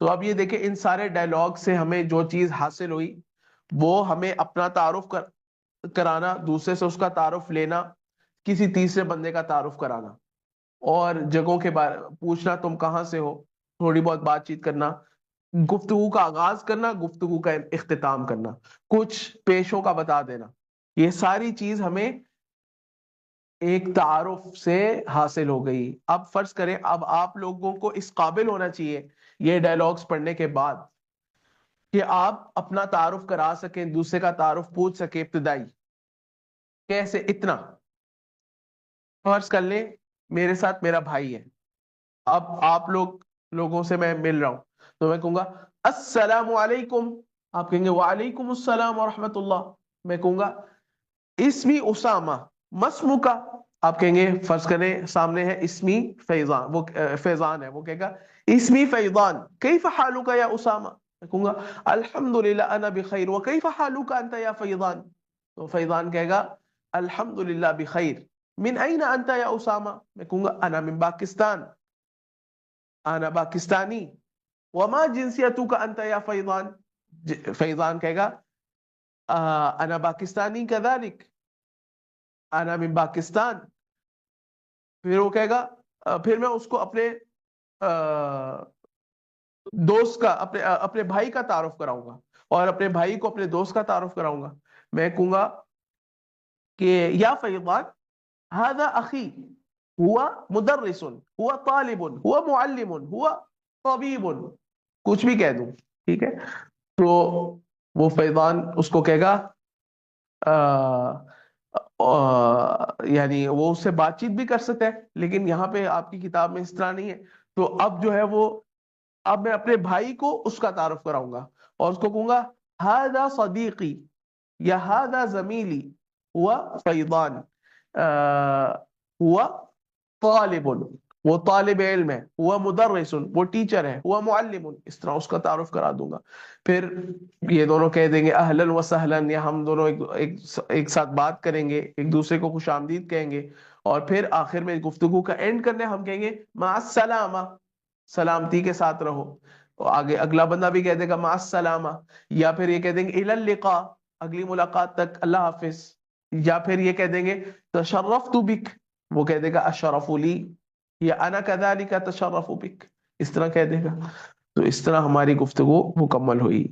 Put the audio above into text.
تو اب یہ دیکھیں ان سارے ڈائلاگ سے ہمیں جو چیز حاصل ہوئی وہ ہمیں اپنا تعارف کرانا، دوسرے سے اس کا تعارف لینا، کسی تیسرے بندے کا تعارف کرانا، اور جگہوں کے بارے پوچھنا تم کہاں سے ہو، تھوڑی بہت بات چیت کرنا، گفتگو کا آغاز کرنا، گفتگو کا اختتام کرنا، کچھ پیشوں کا بتا دینا، یہ ساری چیز ہمیں ایک تعارف سے حاصل ہو گئی۔ اب فرض کریں اب آپ لوگوں کو اس قابل ہونا چاہیے یہ ڈائلاگز پڑھنے کے بعد کہ آپ اپنا تعارف کرا سکیں، دوسرے کا تعارف پوچھ سکیں ابتدائی۔ کیسے؟ اتنا فرض کر لیں میرے ساتھ میرا بھائی ہے، اب آپ لوگوں سے میں مل رہا ہوں تو میں کہوں گا السلام علیکم، آپ کہیں گے وعلیکم السلام ورحمۃ اللہ، میں کہوں گا اسمی اسامہ مسمو کا، آپ کہیں گے فرض کریں سامنے ہے اسمی فیضان، وہ فیضان ہے، وہ کہے گا اسمی فیضان کیف حالک یا اسامہ، میں کہوں گا الحمدللہ انا بخیر وکیف حالک انت یا فیضان، تو فیضان کہے گا الحمدللہ بخیر، من این انت یا اسامہ، میں کہوں گا انا من پاکستان، انا پاکستانی، وما جنسیتک انت یا فیضان، فیضان کہے گا انا پاکستانی کذالک، انا من پاکستان، پھر وہ کہے گا پھر میں اس کو اپنے دوست کا اپنے بھائی کا تعارف کراؤں گا، اور اپنے بھائی کو اپنے دوست کا تعارف کراؤں گا، میں کہوں گا کہ یا فیضان هذا اخی ہوا مدرس ہوا طالب ہوا معلم ہوا طبیب، کچھ بھی کہہ دوں، ٹھیک ہے؟ تو وہ فیضان اس کو کہے گا یعنی وہ اس سے بات چیت بھی کر سکتا ہے، لیکن یہاں پہ آپ کی کتاب میں اس طرح نہیں ہے، تو اب جو ہے وہ اب میں اپنے بھائی کو اس کا تعارف کراؤں گا اور اس کو کہوں گا ہذا صدیقی یا ہذا زمیلی ہوا فیضان ہوا طالب، وہ طالب علم ہے، ہوا مدرس، وہ ٹیچر ہے، ہوا معلم، اس طرح اس کا تعارف کرا دوں گا۔ پھر یہ دونوں کہہ دیں گے اہلن و سہلن، یا ہم دونوں ایک ساتھ بات کریں گے، ایک دوسرے کو خوش آمدید کہیں گے، اور پھر آخر میں گفتگو کا اینڈ کرنے ہم کہیں گے مع السلامہ، سلامتی کے ساتھ رہو، آگے اگلا بندہ بھی کہہ دے گا مع السلامہ، یا پھر یہ کہہ دیں گے الی اللقاء، اگلی ملاقات تک، اللہ حافظ، یا پھر یہ کہہ دیں گے تشرفت بک، وہ کہہ دے گا الشرف لی، یا انا کذالک تشرف بک، اس طرح کہہ دے گا۔ تو اس طرح ہماری گفتگو مکمل ہوئی۔